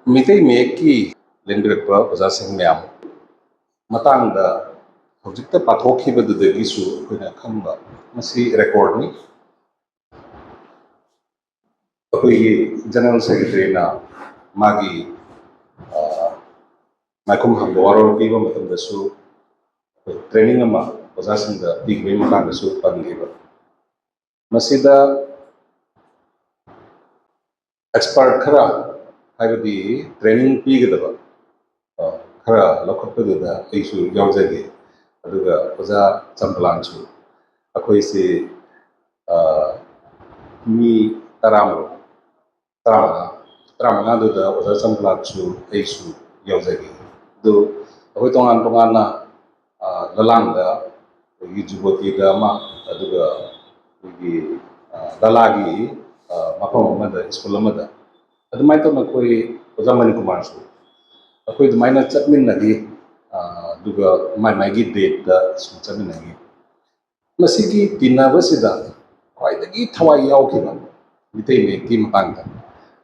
Mitai Meki Lindrikpa was asking Miam Matanga Hojita Patoki with the Gisu when I come back. Masi record me. General Secretary na Magi Makum Hambawaro Piva Matam the Su training ama was asking the big wing on the Su Pangiva. Masida expert Kara, I would be training Pigadaba. Kara Lokopada issue Yozagi, Aduga, Oza Champalanchu. Akoisi mi Taram Tramanga da Oza Champalanchu issue Yozagi. Do Hotongan Tongana Lalanga, Yujuboti Dama, Aduga, Dalagi, Mapamada, Iskulamada. At the Maito Makoi, Ozamani Kumarsu. Ako'y dumain na chatmin nagi, duga may date da chatmin nagi. Masigi tinabasida, kaya dagi thawai yaw kiba, bitay me kim pangda.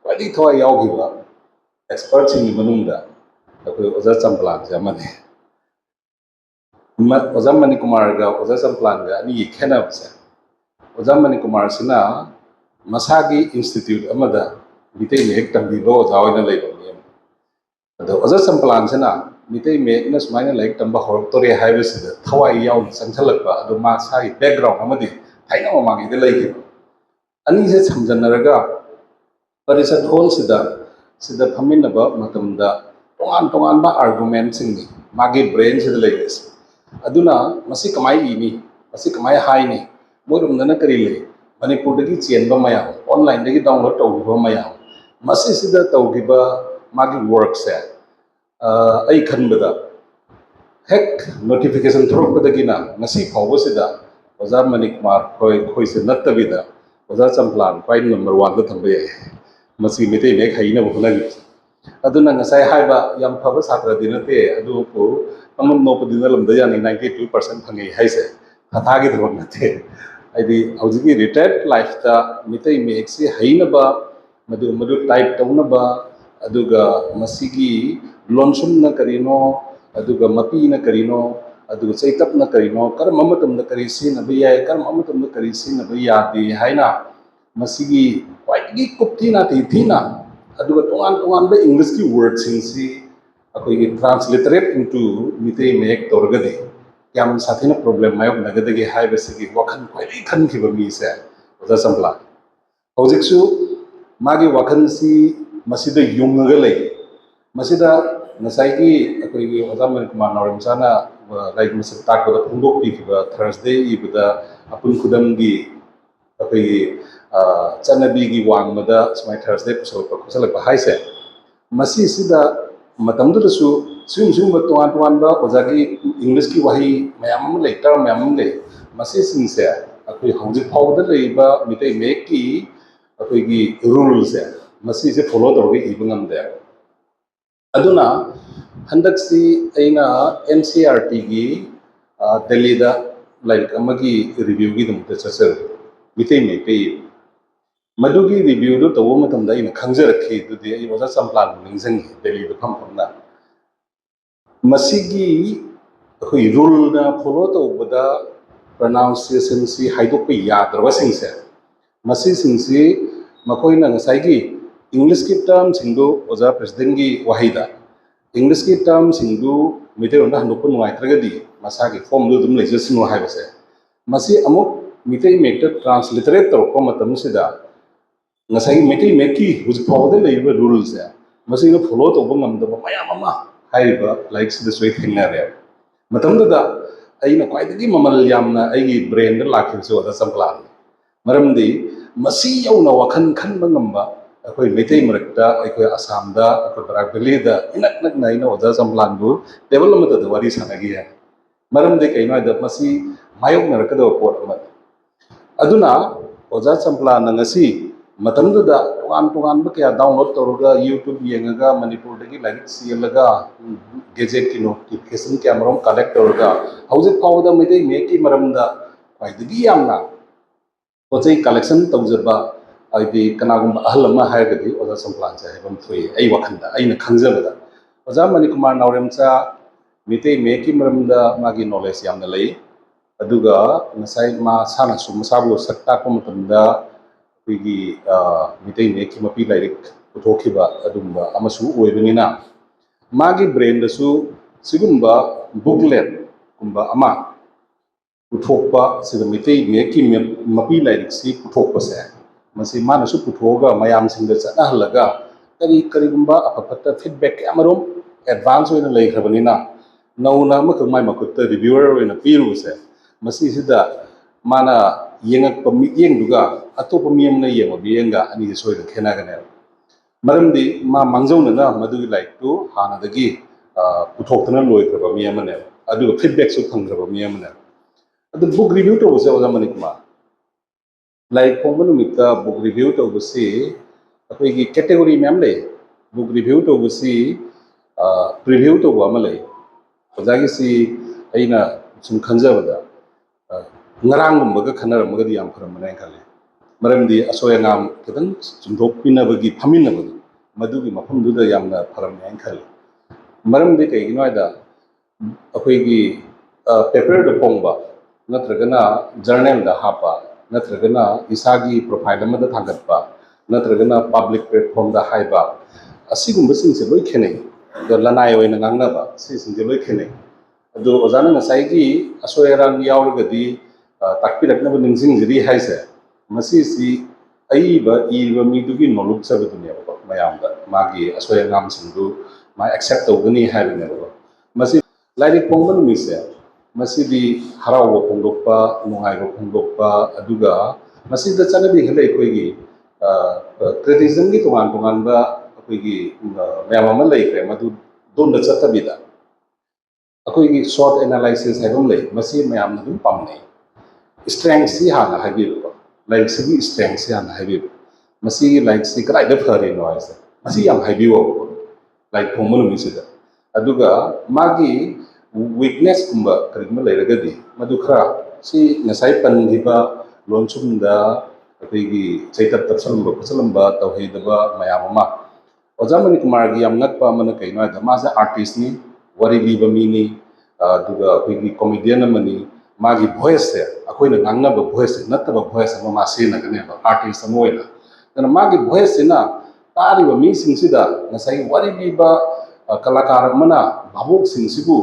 Kaya dagi thawai yaw kiba, experts in manungda, ako'y Oza Champalan siya mani. Ozamani Kumar ga, Oza Champalan ga, ani ikenab siya. Ozamani Kumar sina, Masagi Institute amada, bitay me hektam bibo, zaway na label. Oza Champalan sina, Mitai make us minor like Tamba Hortory Highways, the Hawaii Yaw, Santalaka, the Masai background, Amadi, I know among the lake. And he said some Janaraga, but it's at whole Sida Paminaba, Matamda, Tonganba arguments in me, Magi brains in the lakes. Aduna, Masikamai ini, Masikamai Haini, Murum Nanakari, Manipuragi and Bamaya, online they download to Bamaya, Masisida Taugiba. Magi works there. I can be the heck notification through the Gina, Nasi Pavosida, was that Manik Mark, who is not the Vida, was that some plan, quite number one, the Tambe, Masi Mite make Haina of language. Aduna Nasai Haiba, Yam Pavas Hatra Dinate, Adupo, Amam Nopo Dinal Dayan in 92% Hangi Haise, Hatagi the Wanate. I the Ausigi retired life the Mite makes a Hainaba, Madu type Tonaba. Aduga masigi lonsum na karino aduga mapi na karino aduga setup na karino kar mamatam na karisi na biya kar mamatam na karisi na biya di haina masigi waigi kupti na titina aduga tungan ba English ki words sinsi akoi transliterate into mite make torgade kyam sathina problem mayok nagadagi hai basigi wakhan kwai khan ki bami se oza sampla hojiksu magi wakhan si Masida Yungagalay. Masida Nasaiki, a Ozaman Kumanorim Sana, like Mr. Tako, the Pungo Peak, Thursday, with the Apun Kudamgi, Chanabigi Wang, Mother, my Thursday, so Kusala Haise. Masi Sida Matamdu Sum Tuantuanda, Ozagi, English Wahi, Mayam later, Mayamle, Masi Sincere, a Hoji powder labor, Mite Meki, a rules there. Masi is a follow the way even there. Aduna Handaksi Aina NCRT Delhi the like Amagi review them the Sasser within me pay. Madugi reviewed the woman in a Kanzer key to the was some plan Ningsang Delhi the pump on that. Masigi who ruled follow the Buddha pronunciation see Haidopi Yad or Wessing said. Masi Sinsi Makoina Nasagi. English ki terms Hindu oza president ki wahida. English ki terms Hindu mite onda handupun ngai masagi form do dum legislation no hai base. Masi amuk mite make transliterate to ko matam sida. Ngasai mite meki who's follow the rules ya. Masi no follow to bangam do maya mama hai ba likes this way thing na re. Matam da ai na kwai di mamal yam na ai brain da lakhin so da samplan. Maramdi masi yau na wakhan khan bangamba Akoi Mete Murta, Eko Asamda, Akobrakbili, the Inak Naino, Oza Champalan, development of the Waris Hanagia. Madam de Kaina, the Masi, Mayok Mercado Port. Aduna, Oza Champalan, Nasi, Matamdu, Tuan Bakia, download Toruga, YouTube, Yanga, Manipur, like Sielaga, Gazette notification camera, collector, how's it called the Mete, Meki Maramda, by the Giamna. What's a collection, Tauserba. ꯍꯥꯏꯗꯤ ꯀꯅꯥꯒꯨꯝꯕ ꯑꯍꯜ ꯑꯃ ꯍꯥꯏꯔꯒꯗꯤ ꯑꯣꯖꯥ ꯁꯝꯄ꯭ꯂꯥꯟꯁꯦ ꯍꯥꯏꯕ ꯑꯃ ꯊꯣꯛꯏ ꯑꯩ ꯋꯥꯈꯜꯗ ꯑꯩꯅ ꯈꯪꯖꯕꯗ ꯑꯣꯖꯥ ꯃꯅꯤꯀꯨꯃꯥꯔ ꯅꯥꯎꯔꯦꯝꯆꯥ ꯃꯤꯇꯩ ꯃꯌꯦꯛꯀꯤ ꯃꯔꯝꯗ ꯃꯥꯒꯤ ꯅꯣꯂꯦꯖ ꯌꯥꯝꯅ ꯂꯩ ꯑꯗꯨꯒ ꯉꯁꯥꯏ ꯃꯁꯥꯅꯁꯨ ꯃꯁꯥꯕꯨ ꯁꯛ ꯇꯥꯛꯄ ꯃꯇꯝꯗ ꯑꯩꯈꯣꯏꯒꯤ ꯃꯤꯇꯩ ꯃꯌꯦꯛꯀꯤ ꯃꯄꯤ ꯂꯥꯏꯔꯤꯛ ꯄꯨꯊꯣꯛꯈꯤꯕ ꯑꯗꯨꯒꯨꯝꯕ ꯑꯃꯁꯨ ꯑꯣꯏꯕꯅꯤꯅ ꯃꯥꯒꯤ ꯕ꯭ꯔꯦꯟꯗꯁꯨ ꯁꯤꯒꯨꯝꯕ ꯕꯨꯛꯂꯦꯠꯀꯨꯝꯕ ꯑꯃ ꯄꯨꯊꯣꯛꯄ ꯁꯤꯗ ꯃꯤꯇꯩ ꯃꯌꯦꯛꯀꯤ ꯃꯄꯤ ꯂꯥꯏꯔꯤꯛꯁꯤ ꯄꯨꯊꯣꯛꯄꯁꯦ ꯃꯁꯤ ꯃꯥꯅꯁꯨ ꯄꯨꯊꯣꯛꯑꯒ ꯃꯌꯥꯝꯁꯤꯡꯗ ꯆꯠꯅꯍꯜꯂꯒ ꯀꯔꯤꯒꯨꯝꯕ ꯑꯐ ꯐꯠꯇ ꯐꯤꯗꯕꯦꯛ ꯀꯌꯥꯃꯔꯨꯝ ꯑꯦꯗꯚꯥꯟꯁ ꯑꯣꯏꯅ ꯂꯩꯈ꯭ꯔꯕꯅꯤꯅ ꯅꯧꯅ ꯑꯃꯈꯛ ꯃꯥꯏ ꯃꯈꯨꯠꯇ ꯔꯤꯚ꯭ꯌꯨꯋꯔ ꯑꯣꯏꯅ ꯄꯤꯔꯨꯕꯁꯦ ꯃꯁꯤꯁꯤꯗ ꯃꯥꯅ ꯌꯦꯡꯉꯛꯄ ꯃꯤꯠꯌꯦꯡꯗꯨꯒ ꯑꯇꯣꯞꯄ ꯃꯤ ꯑꯃꯅ ꯌꯦꯡꯕ ꯃꯤꯠꯌꯦꯡꯒ ꯑꯅꯤꯁꯤ ꯁꯣꯏꯗꯅ ꯈꯦꯠꯅꯒꯅꯦꯕ ꯃꯔꯝꯗꯤ ꯃꯥ ꯃꯥꯡꯖꯧꯅꯅ ꯃꯗꯨꯒꯤ ꯂꯥꯏꯔꯤꯛꯇꯨ ꯍꯥꯟꯅꯗꯒꯤ ꯄꯨꯊꯣꯛꯇꯅ ꯂꯣꯏꯈ꯭ꯔꯕ ꯃꯤ ꯑꯃꯅꯦꯕ ꯑꯗꯨꯒ ꯐꯤꯗꯕꯦꯛꯁꯨ ꯐꯪꯈ꯭ꯔꯕ ꯃꯤ ꯑꯃꯅꯦꯕ ꯑꯗꯨ ꯕꯨꯛ ꯔꯤꯚ꯭ꯌꯨ ꯇꯧꯕꯁꯦ ꯑꯣꯖꯥ ꯃꯅꯤꯀꯨꯃꯥꯔ ꯂꯥꯏꯔꯤꯛ ꯐꯣꯡꯕ ꯅꯨꯃꯤꯠꯇ ꯕꯨꯛ ꯔꯤꯚ꯭ꯌꯨ ꯇꯧꯕꯁꯤ ꯑꯩꯈꯣꯏꯒꯤ ꯀꯦꯇꯦꯒꯣꯔꯤ ꯃꯌꯥꯝ ꯂꯩ ꯕꯨꯛ ꯔꯤꯚ꯭ꯌꯨ ꯇꯧꯕꯁꯤ ꯄ꯭ꯔꯤꯚ꯭ꯌꯨ ꯇꯧꯕ ꯑꯃ ꯂꯩ ꯑꯣꯖꯥꯒꯤꯁꯤ ꯑꯩꯅ ꯁꯨꯝ ꯈꯟꯖꯕꯗ ꯉꯔꯥꯡꯒꯨꯝꯕꯒ ꯈꯟꯅꯔꯝꯃꯒꯗꯤ ꯌꯥꯝ ꯐꯔꯝꯕꯅꯦ ꯈꯜꯂꯤ ꯃꯔꯝꯗꯤ ꯑꯁꯣꯏ ꯑꯉꯥꯝ ꯈꯤꯇꯪ ꯆꯨꯝꯊꯣꯛꯄꯤꯅꯕꯒꯤ ꯐꯝꯃꯤꯟꯅꯕꯗꯣ ꯃꯗꯨꯒꯤ ꯃꯐꯝꯗꯨꯗ ꯌꯥꯝꯅ ꯐꯔꯝꯃꯦ ꯍꯥꯏꯅ ꯈꯜꯂꯤ ꯃꯔꯝꯗꯤ ꯀꯩꯒꯤꯅꯣ ꯍꯥꯏꯗ ꯑꯩꯈꯣꯏꯒꯤ ꯄꯦꯄꯔꯗ ꯐꯣꯡꯕ ꯅꯠꯇ꯭ꯔꯒꯅ ꯖꯔꯅꯦꯜꯗ ꯍꯥꯞꯄ ꯅꯠꯇ꯭ꯔꯒꯅ ꯏꯁꯥꯒꯤ ꯄ꯭ꯔꯣꯐꯥꯏꯜ ꯑꯃꯗ ꯊꯥꯡꯒꯠꯄ ꯅꯠꯇ꯭ꯔꯒꯅ ꯄꯥꯕ꯭ꯂꯤꯛ ꯄ꯭ꯂꯦꯠꯐꯣꯝꯗ ꯍꯥꯏꯕ ꯑꯁꯤꯒꯨꯝꯕꯁꯤꯡꯁꯦ ꯂꯣꯏ ꯈꯦꯠꯅꯩ ꯑꯗꯣ ꯂꯅꯥꯏ ꯑꯣꯏꯅ ꯉꯥꯡꯅꯕ ꯁꯤꯁꯤꯡꯁꯦ ꯂꯣꯏ ꯈꯦꯠꯅꯩ ꯑꯗꯣ ꯑꯣꯖꯥꯅ ꯉꯁꯥꯏꯒꯤ ꯑꯁꯣꯏ ꯑꯔꯥꯟ ꯌꯥꯎꯔꯒꯗꯤ ꯇꯥꯛꯄꯤꯔꯛꯅꯕ ꯅꯤꯡꯁꯤꯡꯖꯔꯤ ꯍꯥꯏꯁꯦ ꯃꯁꯤꯁꯤ ꯏꯔꯤꯕ ꯃꯤꯗꯨꯒꯤ ꯅꯣꯂꯨꯛꯆꯕꯗꯨꯅꯦꯕꯀꯣ ꯃꯌꯥꯝꯗ ꯃꯥꯒꯤ ꯑꯁꯣꯏ ꯑꯉꯥꯝꯁꯤꯡꯗꯨ ꯃꯥ ꯑꯦꯛꯁꯦꯞ ꯇꯧꯒꯅꯤ ꯍꯥꯏꯕꯅꯦꯕꯀꯣ ꯃꯁꯤ ꯂꯥꯏꯔꯤꯛ ꯐꯣꯡꯕ ꯅꯨꯃꯤꯠꯁꯦ ꯃꯁꯤꯗꯤ ꯍꯔꯥꯎꯕ ꯐꯣꯡꯗꯣꯛꯄ ꯅꯨꯡꯉꯥꯏꯕ ꯐꯣꯡꯗꯣꯛꯄ ꯑꯗꯨꯒ ꯃꯁꯤꯗ ꯆꯠꯅꯕꯤ ꯈꯔ ꯑꯩꯈꯣꯏꯒꯤ ꯀ꯭ꯔꯤꯇꯤꯖꯝꯒꯤ ꯇꯣꯉꯥꯟ ꯇꯣꯉꯥꯟꯕ ꯑꯩꯈꯣꯏꯒꯤ ꯃꯌꯥꯝ ꯑꯃ ꯂꯩꯈ꯭ꯔꯦ ꯃꯗꯨ ꯗꯣꯝꯗ ꯆꯠꯇꯕꯤꯗ ꯑꯩꯈꯣꯏꯒꯤ ꯁꯣꯔꯠ ꯑꯦꯅꯥꯂꯥꯏꯁꯤꯁ ꯍꯥꯏꯕ ꯑꯃ ꯂꯩ ꯃꯁꯤ ꯃꯌꯥꯝꯅ ꯑꯗꯨꯝ ꯄꯥꯝꯅꯩ ꯏꯁꯇ꯭ꯔꯦꯡꯁꯤ ꯍꯥꯟꯅ ꯍꯥꯏꯕꯤꯌꯨꯀꯣ ꯂꯥꯏꯔꯤꯛꯁꯤꯒꯤ ꯏꯁꯇ꯭ꯔꯦꯡꯁꯤ ꯍꯥꯟꯅ ꯍꯥꯏꯕꯤꯌꯨ ꯃꯁꯤꯒꯤ ꯂꯥꯏꯔꯤꯛꯁꯤ ꯀꯗꯥꯏꯗ ꯐꯔꯤꯅꯣ ꯍꯥꯏꯁꯦ ꯃꯁꯤ ꯌꯥꯝ ꯍꯥꯏꯕꯤꯌꯣꯕꯀꯣ ꯂꯥꯏꯔꯤꯛ ꯐꯣꯡꯕ ꯅꯨꯃꯤꯠꯁꯤꯗ ꯑꯗꯨꯒ ꯃꯥꯒꯤ ꯋꯤꯛꯅꯦꯁꯀꯨꯝꯕ ꯀꯔꯤꯒꯨꯝꯕ ꯂꯩꯔꯒꯗꯤ ꯃꯗꯨ ꯈꯔ ꯁꯤ ꯉꯁꯥꯏ ꯄꯟꯈꯤꯕ ꯂꯣꯟꯁꯨꯝꯗ ꯑꯩꯈꯣꯏꯒꯤ ꯆꯩꯇꯞ ꯇꯞꯁꯜꯂꯝꯕ ꯈꯣꯠꯆꯜꯂꯝꯕ ꯇꯧꯍꯩꯗꯕ ꯃꯌꯥꯝ ꯑꯃ ꯑꯣꯖꯥ ꯃꯅꯤꯀꯨꯃꯥꯔꯒꯤ ꯌꯥꯝ ꯉꯛꯄ ꯑꯃꯅ ꯀꯩꯅꯣ ꯍꯥꯏꯕꯗ ꯃꯥꯁꯦ ꯑꯥꯔꯇꯤꯁꯅꯤ ꯋꯥꯔꯤ ꯂꯤꯕ ꯃꯤꯅꯤ ꯑꯗꯨꯒ ꯑꯩꯈꯣꯏꯒꯤ ꯀꯣꯃꯦꯗꯤꯌꯟ ꯑꯃꯅꯤ ꯃꯥꯒꯤ ꯚꯣꯏꯁꯁꯦ ꯑꯩꯈꯣꯏꯅ ꯉꯥꯡꯅꯕ ꯚꯣꯏꯁꯁꯦ ꯅꯠꯇꯕ ꯚꯣꯏꯁ ꯑꯃ ꯃꯥ ꯁꯤꯖꯤꯟꯅꯒꯅꯦꯕ ꯑꯥꯔꯇꯤꯁ ꯑꯃ ꯑꯣꯏꯅ ꯑꯗꯨꯅ ꯃꯥꯒꯤ ꯚꯣꯏꯁꯁꯤꯅ ꯇꯥꯔꯤꯕ ꯃꯤꯁꯤꯡꯁꯤꯗ ꯉꯁꯥꯏꯒꯤ ꯋꯥꯔꯤ ꯂꯤꯕ ꯀꯂꯥꯀꯥꯔ ꯑꯃꯅ ꯚꯥꯕꯣꯛꯁꯤꯡꯁꯤꯕꯨ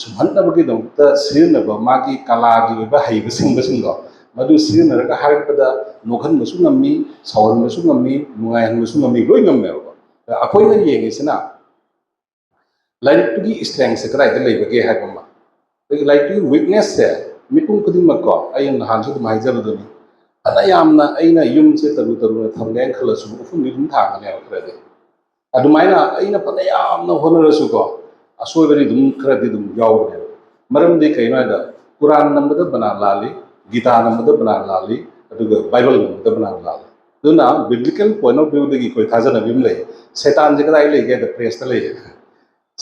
ꯁꯨꯝꯍꯠꯅꯕꯒꯤꯗꯃꯛꯇ ꯁꯤꯖꯤꯟꯅꯕ ꯃꯥꯒꯤ ꯀꯂꯥꯒꯤ ꯑꯣꯏꯕ ꯍꯩꯕ ꯁꯤꯡꯕꯁꯤꯡꯗꯣ ꯃꯗꯨ ꯁꯤꯖꯤꯟꯅꯔꯒ ꯍꯥꯏꯔꯛꯄꯗ ꯅꯣꯛꯍꯟꯕꯁꯨ ꯉꯝꯃꯤ ꯁꯥꯎꯍꯟꯕꯁꯨ ꯉꯝꯃꯤ ꯅꯨꯡꯉꯥꯏꯍꯟꯕꯁꯨ ꯉꯝꯃꯤ ꯂꯣꯏ ꯉꯝꯃꯦꯕ ꯑꯩꯈꯣꯏꯅ ꯌꯦꯡꯉꯤꯁꯤꯅ ꯂꯥꯏꯔꯤꯛꯇꯨꯒꯤ ꯏꯁꯇ꯭ꯔꯦꯡꯁꯦ ꯀꯗꯥꯏꯗ ꯂꯩꯕꯒꯦ ꯍꯥꯏꯕ ꯑꯃ ꯑꯗꯒꯤ ꯂꯥꯏꯔꯤꯛꯇꯨꯒꯤ ꯋꯤꯛꯅꯦꯁꯁꯦ ꯃꯤꯄꯨꯝ ꯈꯨꯗꯤꯡꯃꯛꯀꯣ ꯑꯩꯅ ꯅꯍꯥꯟꯁꯨ ꯑꯗꯨꯝ ꯍꯥꯏꯖꯕꯗꯨꯅꯤ ꯐꯅ ꯌꯥꯝꯅ ꯑꯩꯅ ꯌꯨꯝꯁꯦ ꯇꯔꯨ ꯇꯔꯨꯅ ꯊꯝꯒꯦ ꯍꯥꯏꯅ ꯈꯜꯂꯁꯨ ꯎꯐꯨꯟꯗꯤ ꯑꯗꯨꯝ ꯊꯥꯡꯒꯅꯦꯕ ꯈꯔꯗꯤ ꯑꯗꯨꯃꯥꯏꯅ ꯑꯩꯅ ꯐꯅ ꯌꯥꯝꯅ ꯍꯣꯠꯅꯔꯁꯨꯀꯣ ꯑꯁꯣꯏꯕꯗꯤ ꯑꯗꯨꯝ ꯈꯔꯗꯤ ꯑꯗꯨꯝ ꯌꯥꯎꯕꯅꯦꯕ ꯃꯔꯝꯗꯤ ꯀꯩꯅꯣ ꯍꯥꯏꯗ ꯀꯨꯔꯥꯟ ꯅꯝꯕꯗ ꯕꯅꯥꯟ ꯂꯥꯜꯂꯤ ꯒꯤꯇꯥ ꯅꯝꯕꯗ ꯕꯅꯥꯟ ꯂꯥꯜꯂꯤ ꯑꯗꯨꯒ ꯕꯥꯏꯕꯜ ꯅꯝꯕꯗ ꯕꯅꯥꯟ ꯂꯥꯜꯂꯤ ꯑꯗꯨꯅ ꯕꯤꯕ꯭ꯂꯤꯀꯦꯜ ꯄꯣꯏꯟ ꯑꯣꯐ ꯚ꯭ꯌꯨꯗꯒꯤ ꯑꯩꯈꯣꯏ ꯊꯥꯖꯅꯕꯤ ꯑꯃ ꯂꯩ ꯁꯩꯇꯥꯟꯁꯦ ꯀꯗꯥꯏ ꯂꯩꯒꯦ ꯍꯥꯏꯗ ꯄ꯭ꯔꯦꯁꯇ ꯂꯩ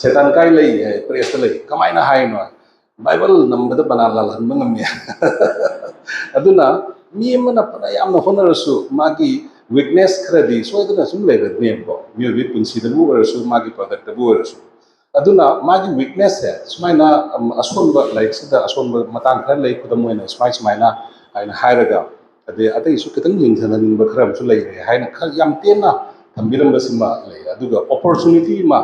ꯁꯩꯇꯥꯟ ꯀꯥꯏ ꯂꯩ ꯄ꯭ꯔꯦꯁꯇ ꯂꯩ ꯀꯃꯥꯏꯅ ꯍꯥꯏꯅꯣ ꯕꯥꯏꯕꯜ ꯅꯝꯕꯗ ꯕꯅꯥꯟ ꯂꯥꯜꯍꯟꯕ ꯉꯝꯃꯤ ꯑꯗꯨꯅ ꯃꯤ ꯑꯃꯅ ꯐꯅ ꯌꯥꯝꯅ ꯍꯣꯠꯅꯔꯁꯨ ꯃꯥꯒꯤ ꯋꯤꯛꯅꯦꯁ ꯈꯔꯗꯤ ꯁꯣꯏꯗꯅ ꯁꯨꯝ ꯂꯩꯔꯅꯦꯕꯀꯣ ꯃꯤꯑꯣꯏꯕꯒꯤ ꯄꯨꯟꯁꯤꯗꯕꯨ ꯑꯣꯏꯔꯁꯨ ꯃꯥꯒꯤ ꯄ꯭ꯔꯗꯛꯇꯕꯨ ꯑꯣꯏꯔꯁꯨ ꯑꯗꯨꯅ ꯃꯥꯒꯤ ꯋꯤꯛꯅꯦꯁꯁꯦ ꯁꯨꯃꯥꯏꯅ ꯑꯁꯣꯟꯕ ꯂꯥꯏꯔꯤꯛꯁꯤꯗ ꯑꯁꯣꯟꯕ ꯃꯇꯥꯡ ꯈꯔ ꯂꯩ ꯈꯨꯗꯝ ꯑꯣꯏꯅ ꯁꯨꯃꯥꯏꯅ ꯍꯥꯏꯅ ꯍꯥꯏꯔꯒ ꯑꯗꯩ ꯑꯇꯩꯁꯨ ꯈꯤꯇꯪ ꯌꯦꯡꯊꯅꯅꯤꯡꯕ ꯈꯔ ꯑꯃꯁꯨ ꯂꯩꯔꯦ ꯍꯥꯏꯅ ꯈꯔ ꯌꯥꯝ ꯇꯦꯟꯅ ꯊꯝꯕꯤꯔꯝꯕꯁꯤꯃ ꯂꯩ ꯑꯗꯨꯒ ꯑꯣꯄꯣꯔꯆꯨꯅꯤꯇꯤ ꯑꯃ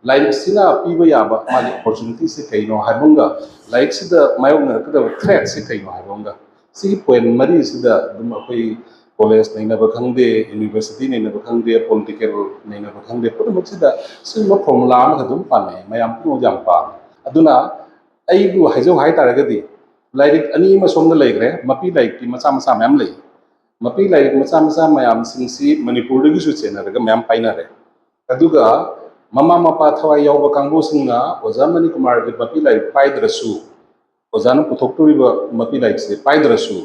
ꯂꯥꯏꯔꯤꯛꯁꯤꯅ ꯄꯤꯕ ꯌꯥꯕ ꯃꯥꯒꯤ ꯑꯣꯄꯣꯔꯆꯨꯅꯤꯇꯤꯁꯦ ꯀꯩꯅꯣ ꯍꯥꯏꯕ ꯑꯃꯒ ꯂꯥꯏꯔꯤꯛꯁꯤꯗ ꯃꯥꯌꯣꯛꯅꯔꯛꯀꯗꯕ ꯊ꯭ꯔꯦꯠꯁꯦ ꯀꯩꯅꯣ ꯍꯥꯏꯕ ꯑꯃꯒ ꯁꯤꯒꯤ ꯄꯣꯏꯟ ꯃꯔꯤꯁꯤꯗ ꯑꯗꯨꯝ ꯑꯩꯈꯣꯏ ꯀꯣꯂꯦꯖ ꯅꯩꯅꯕ ꯈꯪꯗꯦ ꯌꯨꯅꯤꯚꯔꯁꯤꯇꯤ ꯅꯩꯅꯕ ꯈꯪꯗꯦ ꯄꯣꯂꯤꯇꯤꯀꯦꯜ ꯅꯩꯅꯕ ꯈꯪꯗꯦ ꯄꯨꯝꯅꯃꯛꯁꯤꯗ ꯁꯤꯒꯨꯝꯕ ꯐꯣꯔꯃꯨꯂꯥ ꯑꯃꯒ ꯑꯗꯨꯝ ꯄꯥꯟꯅꯩ ꯃꯌꯥꯝ ꯄꯨꯝꯅꯃꯛ ꯌꯥꯝ ꯄꯥꯝꯃꯦ ꯑꯗꯨꯅ ꯑꯩꯕꯨ ꯍꯥꯏꯖꯧ ꯍꯥꯏꯇꯥꯔꯒꯗꯤ ꯂꯥꯏꯔꯤꯛ ꯑꯅꯤ ꯑꯃ ꯁꯣꯝꯗ ꯂꯩꯈ꯭ꯔꯦ ꯃꯄꯤ ꯂꯥꯏꯔꯤꯛꯇꯤ ꯃꯆꯥ ꯃꯆꯥ ꯃꯌꯥꯝ ꯂꯩ ꯃꯄꯤ ꯂꯥꯏꯔꯤꯛ ꯃꯆꯥ ꯃꯆꯥ ꯃꯌꯥꯝꯁꯤꯡꯁꯤ ꯃꯅꯤꯄꯨꯔꯗꯒꯤꯁꯨ ꯆꯦꯟꯅꯔꯒ ꯃꯌꯥꯝ ꯄꯥꯏꯅꯔꯦ ꯑꯗꯨꯒ ꯃꯃꯥ ꯃꯄꯥ ꯊꯋꯥꯏ ꯌꯥꯎꯕ ꯀꯥꯡꯕꯨꯁꯤꯡꯅ ꯑꯣꯖꯥ ꯃꯅꯤꯀꯨꯃꯥꯔꯒꯤ ꯃꯄꯤ ꯂꯥꯏꯔꯤꯛ ꯄꯥꯏꯗ꯭ꯔꯁꯨ ꯑꯣꯖꯥꯅ ꯄꯨꯊꯣꯛꯇꯣꯔꯤꯕ ꯃꯄꯤ ꯂꯥꯏꯔꯤꯛꯁꯦ ꯄꯥꯏꯗ꯭ꯔꯁꯨ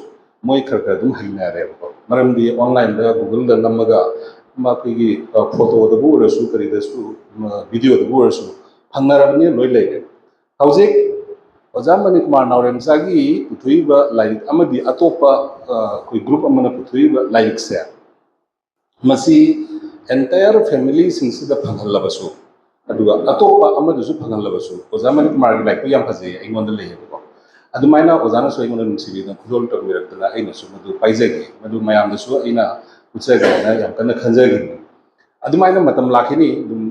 ꯃꯣꯏ ꯈꯔ ꯈꯔ ꯑꯗꯨꯝ ꯍꯩꯅꯔꯦꯕꯀꯣ ꯃꯔꯝꯗꯤ ꯑꯣꯟꯂꯥꯏꯟꯗ ꯒꯨꯒꯜꯗ ꯅꯝꯃꯒ ꯑꯩꯈꯣꯏꯒꯤ ꯐꯣꯇꯣꯗꯕꯨ ꯑꯣꯏꯔꯁꯨ ꯀꯔꯤꯗꯁꯨ ꯚꯤꯗꯤꯑꯣꯗꯕꯨ ꯑꯣꯏꯔꯁꯨ ꯐꯪꯅꯔꯕꯅꯤꯅ ꯂꯣꯏ ꯂꯩꯔꯦ ꯍꯧꯖꯤꯛ ꯑꯣꯖꯥ ꯃꯅꯤꯀꯨꯃꯥꯔ ꯅꯥꯎꯔꯦꯝꯆꯥꯒꯤ ꯄꯨꯊꯣꯛꯏꯕ ꯂꯥꯏꯔꯤꯛ ꯑꯃꯗꯤ ꯑꯇꯣꯞꯄ ꯑꯩꯈꯣꯏ ꯒ꯭ꯔꯨꯞ ꯑꯃꯅ ꯄꯨꯊꯣꯛꯏꯕ ꯂꯥꯏꯔꯤꯛꯁꯦ मसी एंटायर फैमिली सिंगसिदा फंगहल्लबसु अदुगा अतोपा अमदुसु फंगहल्लबसु ओजा मनि कुमार गी लाइक तो याम फजे अइंगोंद लेहेबको अदुमाइना ओजाना सो अइंगोंद नुसिबिना खुदोल तगमिरक्तना अइनासु मदु पाइजगे मदु मयामदसु अइना उचगना याम कन्ना खंजगे अदुमाइना मतम लाखिनी दुम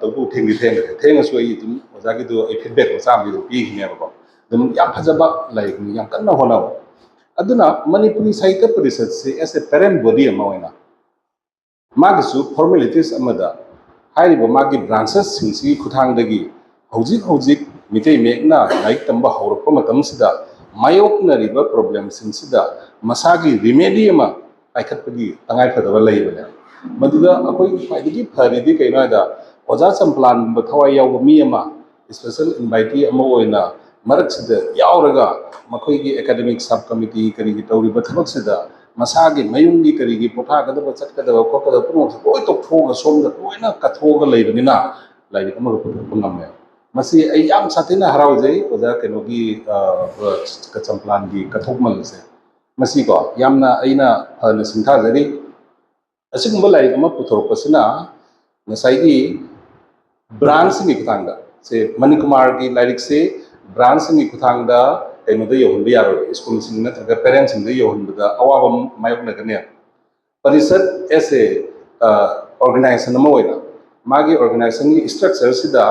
तबु थेंगि थेंगसु अइ दुम ओजागी दु अइ फीडबैक मचामगी दु पीगिनेबको दुम याम फजबा लाइक याम कन्ना होनाव अदुना मणिपुरी साहित्य परिषद से एस ए पेरेंट बॉडी अमा होइना मागसु फॉर्मेलिटीज अमदा हाइरिबो मागी ब्रांचेस सिंसी खुथांगदगी हौजिक हौजिक मितै मेगना लाइक तंबा हौरप मतमसिदा मायोकनरिबा प्रॉब्लम सिंसिदा मसागी रिमेडी अमा पाइखतपगी तंगाय फदबा लैबने मदुदा अखोई फाइदगी फरिदी कैनादा ओजा चंपलान बथवाय याव मी अमा स्पेशल इनवाइटी अमा ओइना मरकसिदा यावरगा मखोईगी एकेडमिक सब कमिटी करिगी तौरिबा थबकसिदा मसागी मयुंगी करिगी पोथागदबा चटकदबा खोकदबा पुनोस लोय तोथोगा सोमदा लोयना कथोगा लैबनिना लाइक अमा पुथोगा ngam मसी आई याम साथेना हरावजै ओजा केनोगी चंपलानगी कथोकमलसे मसी को यामना अइना फन सिंथाजरी असिगुंबा लाइक अमा पुथोरपसिना नसाइगी ब्रांच नि खुथांगा से मणिकुमार की लाइक से ब्रांच नि खुथांगा कइनोदा यहोनबा यारो स्कूल सिंग नत्रगा पेरेंट्स सिंग यहोनबदा अवाबम मायोकनगने परिषद ऐसे ऑर्गेनाइजेशन अमा होइना मागी ऑर्गेनाइजेशन की स्ट्रक्चर सिदा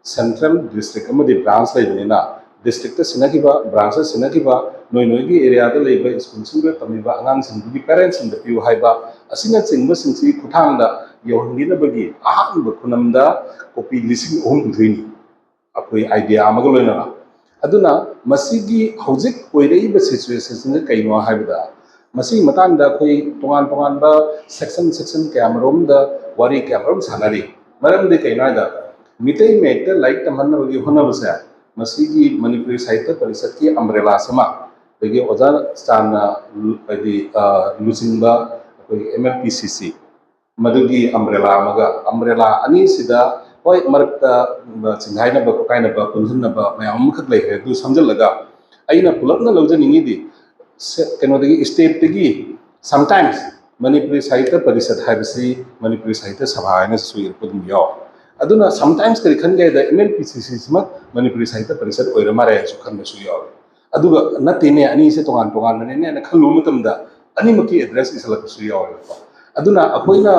सेंट्रल डिस्ट्रिक्ट अमदि ब्रांच लैबनिना डिस्ट्रिक्ट सिनकिबा ब्रांच सिनकिबा नोय नोयगी एरिया दा लैबा स्कूल सिंग तमिबा आंगांग सिंगगी पेरेंट्स सिंग पिउ हाइबा असिना चिंगबा सिंसी खुथांगदा यहोनगिनबगी अहानब खुनमदा कॉपी लिसिंग ओम धुइनी अखोई आइडिया अमग लोइना अदुना मसीगी हौजिक ओइरैबा सिचुएशन कइनो हाइबदा मसी मतांगदा अखोई तोंगान तोंगानबा सेक्शन सेक्शन कैमरोमदा वारी कैमरोम सानारी मरमदि कइनादा मितै मेक्ता लाइक तमहनबगी होनबसे मसीगी मणिपुरी साहित्य परिषद की अम्ब्रेला समा दगी ओजा स्टाना पदि लुचिंबा अखोई एमएफपीसीसी मदुगी अम्ब्रेला अनी सिदा होय मरकता चिंहाइनबा कोकाइनबा पुनहनबा मयाम खक लैहे दु समझलगा अइना पुलपना लौजनिंगिदी केनोदगी स्टेट तगी समटाइम्स मणिपुरी साहित्य परिषद हाइबसी मणिपुरी साहित्य सभा हाइना सुइरपुदम यो अदुना समटाइम्स करि खनगे द एमएलपीसीसी समक मणिपुरी साहित्य परिषद ओइर मारे सु खनबसु यो अदुगा नतेने अनी से तोगान तोगान ने न खलु मतमदा अनिमकी एड्रेस इसलकसु यो अदुना अखोइना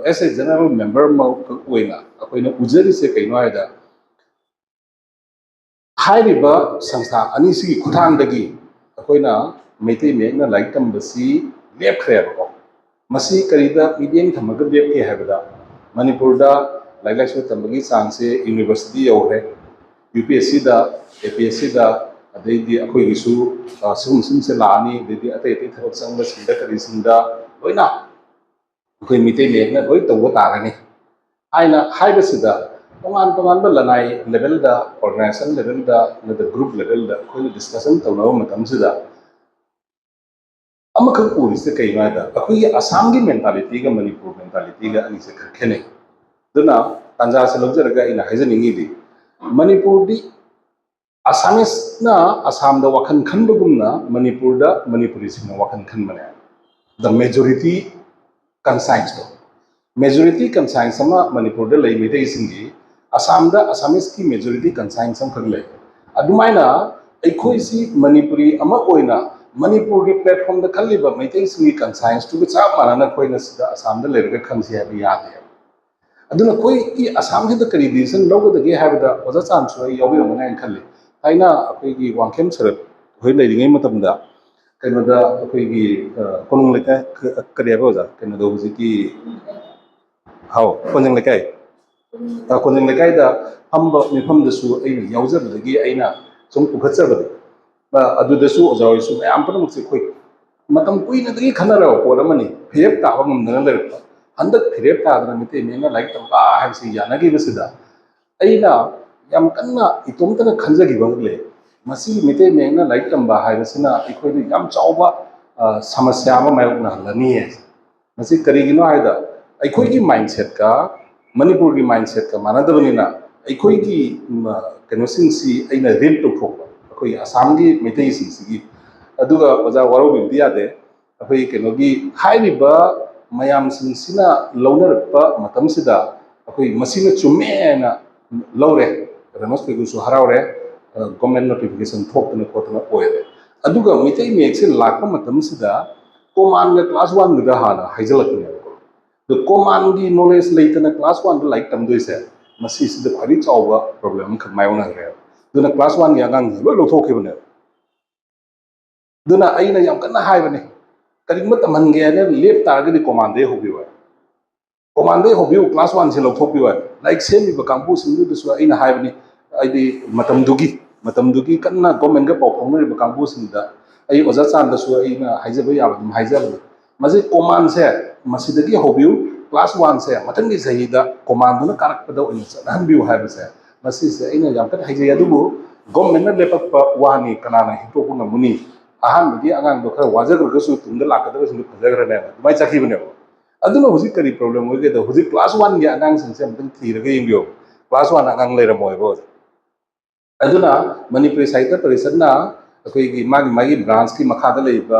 एस ए जनरल मेंबर ओइना अखोइना उजरी से कइनो हाइदा हाइरिबा संस्था अनी सिगी खुथांगदगी अखोइना मेते मेगना like तंबसी लेपख्रेबको Masih करिदा medium थमग लेपके हाइबदा मणिपुरदा like लाइसु तंबगी चांगसे university you're UPSC दा एपीएससी दा अदैदी अखोइगिसु सिगुम सिमसे लानी अदैदी अतै अतै थबक संग सिंदा करिसिंदा लोइना अखोइ मिते मेगना लोइ तौबा तारनी आइना हाइबसिदा तोंगान तोंगान लनाई लेवल दा ऑर्गेनाइजेशन लेवल दा नद ग्रुप लेवल दा अखोइ डिस्कशन तौनबा मतमसिदा अमखक उरिसे कइनादा अखोइ असम की मेंटालिटी का मणिपुर मेंटालिटी का अनिसे खरखेने दुना तंजा से लौजरगा इन हाइजनिंगिदी मणिपुर दी असमिस ना असम दा वखन खनबगुमना मणिपुर दा मणिपुरी सिंह वखन खनबने द मेजॉरिटी कंसाइंस तो मेजॉरिटी कंसाइंस समा मणिपुर दा लई मिते सिंगी असम दा असमिस की मेजॉरिटी कंसाइंस सम खगले अदुमाइना अखोइ सी मणिपुरी अमा ओइना मणिपुर की प्लेटफॉर्म दा खल्लिबा मिते सिंगी कंसाइंस टू चा मानना कोइना सिदा असम दा लेरगा खंसी है यादे अदुना कोई ई असम की करी डिसीजन लौगदगे हाइबदा ओजा चांसु याविरमना खल्ले आइना अखोइगी वांखेम सरत होय लैरिङै मतमदा कइनोदा अखोइगी कोनुंग लेका करियाबा ओजा कइनोदा हुजिकी हाउ कोनजंग लेकाय कोनजंग लेकाय दा हमबा मिफमदसु अइना यावजबदगी अइना सुम पुखचबदे अदुदसु ओजा होयसु मयाम पनमक्से खोइ मतम कुइनदगी खनराव पोरमनी फेप ताबा ngumdana lerpa हंदक फिरेप तादना मिते मेना लाइक तंबा हाइबसी यानगी बसिदा अइना याम कन्ना इतोमतना खंजगी बंगले मसी मिते मेना लाइक तंबा हाइबसिना इखोइदि याम चावबा समस्या अमा मायोकना हलनी है मसी करिगिनो हाइदा अखोइगी माइंडसेट का मणिपुर की माइंडसेट का मानदबनिना अखोइगी कनोसिंगसी अइना रीड तोथोकबा अखोइ असम की मिते सिंगी अदुगा ओजा वरोबिदि यादे अखोइ कनोगी हाइरिबा ꯃꯌꯥꯝꯁꯤꯡꯁꯤꯅ ꯂꯧꯅꯔꯛꯄ ꯃꯇꯝꯁꯤꯗ ꯑꯩꯈꯣꯏ ꯃꯁꯤꯅ ꯆꯨꯝꯃꯦꯅ ꯂꯧꯔꯦ ꯔꯃꯁꯄꯤꯒꯨꯁꯨ ꯍꯔꯥꯎꯔꯦ ꯒꯣꯔꯃꯦꯟ ꯅꯣꯇꯤꯐꯤꯀꯦꯁꯟ ꯊꯣꯛꯇꯅ ꯈꯣꯠꯇꯅ ꯑꯣꯏꯔꯦ ꯑꯗꯨꯒ ꯃꯩꯇꯩ ꯃꯌꯦꯛꯁꯦ ꯂꯥꯛꯄ ꯃꯇꯝꯁꯤꯗ ꯀꯣꯃꯥꯟꯒ ꯀ꯭ꯂꯥꯁ 1ꯒ ꯍꯥꯟꯅ ꯍꯥꯏꯖꯤꯜꯂꯛꯄꯅꯦꯕꯀꯣ ꯑꯗꯣ ꯀꯣꯃꯥꯟꯒꯤ ꯅꯣꯂꯦꯖ ꯂꯩꯇꯅ ꯀ꯭ꯂꯥꯁ 1ꯗ ꯂꯥꯏꯔꯤꯛ ꯇꯝꯗꯣꯏꯁꯦ ꯃꯁꯤꯁꯤꯗ ꯈ꯭ꯋꯥꯏꯗꯒꯤ ꯆꯥꯎꯕ ꯄ꯭ꯔꯣꯕ꯭ꯂꯦꯝ ꯑꯃꯈꯛ ꯃꯥꯌꯣꯛꯅꯈ꯭ꯔꯦꯕ ꯑꯗꯨꯅ ꯀ꯭ꯂꯥꯁ 1ꯒꯤ ꯑꯉꯥꯡꯁꯤꯡ ꯂꯣꯏ ꯂꯧꯊꯣꯛꯈꯤꯕꯅꯦꯕ ꯑꯗꯨꯅ ꯑꯩꯅ ꯌꯥꯝ ꯀꯟꯅ ꯍꯥꯏꯕꯅꯦ ꯀꯔꯤꯒꯨꯝꯕ ꯇꯝꯍꯟꯒꯦ ꯍꯥꯏꯅ ꯂꯦꯞ ꯇꯥꯔꯒꯗꯤ ꯀꯣꯃꯥꯟꯗꯩ ꯍꯧꯕꯤꯌꯨ ꯀꯣꯃꯥꯟꯗꯩ ꯍꯧꯕꯤꯌꯨ ꯀ꯭ꯂꯥꯁ 1ꯁꯦ ꯂꯧꯊꯣꯛꯄꯤꯌꯨ ꯂꯥꯏꯔꯤꯛ ꯁꯦꯝꯃꯤꯕ ꯀꯥꯡꯕꯨꯁꯤꯡꯗꯨꯗꯁꯨ ꯑꯩꯅ ꯍꯥꯏꯕꯅꯤ ꯍꯥꯏꯗꯤ ꯃꯇꯝꯗꯨꯒꯤ ꯀꯟꯅ ꯒꯣꯔꯃꯦꯟꯒ ꯄꯥꯎ ꯐꯥꯎꯅꯔꯤꯕ ꯀꯥꯡꯕꯨꯁꯤꯡꯗ ꯑꯩ ꯑꯣꯖꯥ ꯆꯥꯟꯗꯁꯨ ꯑꯩꯅ ꯍꯥꯏꯖꯕ ꯌꯥꯕ ꯑꯗꯨꯝ ꯍꯥꯏꯖꯕꯅꯤ ꯃꯁꯤ ꯀꯣꯃꯥꯟꯁꯦ ꯃꯁꯤꯗꯒꯤ ꯍꯧꯕꯤꯌꯨ ꯀ꯭ꯂꯥꯁ 1ꯁꯦ ꯃꯊꯪꯒꯤ ꯆꯍꯤꯗ ꯀꯣꯃꯥꯟꯗꯨꯅ ꯀꯥꯔꯛꯄꯗ ꯑꯣꯏꯅ ꯆꯠꯅꯍꯟꯕꯤꯌꯨ ꯍꯥꯏꯕꯁꯦ ꯃꯁꯤꯁꯦ ꯑꯩꯅ ꯌꯥꯝ ꯀꯟꯅ ꯍꯥꯏꯖꯩ ꯑꯗꯨꯕꯨ ꯒꯣꯔꯃꯦꯟꯅ ꯂꯦꯞꯄꯛꯄ ꯋꯥꯅꯤ ꯀꯅꯥꯅ ꯍꯤꯛꯇꯣꯛꯄ ꯉꯝꯃꯨꯅꯤ ꯑꯍꯥꯟꯕꯒꯤ ꯑꯉꯥꯡꯗꯣ ꯈꯔ ꯋꯥꯖꯈ꯭ꯔꯒꯁꯨ ꯇꯨꯡꯗ ꯂꯥꯛꯀꯗꯕꯁꯤꯡꯗꯨ ꯐꯖꯈ꯭ꯔꯅꯦꯕ ꯑꯗꯨꯃꯥꯏꯅ ꯆꯠꯈꯤꯕꯅꯦꯕ ꯑꯗꯨꯅ ꯍꯧꯖꯤꯛ ꯀꯔꯤ ꯄ꯭ꯔꯣꯕ꯭ꯂꯦꯝ ꯑꯣꯏꯒꯦꯗ ꯍꯧꯖꯤꯛ ꯀ꯭ꯂꯥꯁ 1ꯒꯤ ꯑꯉꯥꯡꯁꯤꯡꯁꯦ ꯑꯃꯨꯛꯇꯪ ꯊꯤꯔꯒ ꯌꯦꯡꯕꯤꯌꯨ ꯀ꯭ꯂꯥꯁ 1 ꯑꯉꯥꯡ ꯂꯩꯔꯝꯃꯣꯏꯕ ꯍꯧꯖꯤꯛ ꯑꯗꯨꯅ ꯃꯅꯤꯄꯨꯔꯤ ꯁꯥꯍꯤꯇ꯭ꯌ ꯄꯔꯤꯁꯠꯅ ꯑꯩꯈꯣꯏꯒꯤ ꯃꯥꯒꯤ ꯕ꯭ꯔꯥꯟꯁꯀꯤ ꯃꯈꯥꯗ ꯂꯩꯕ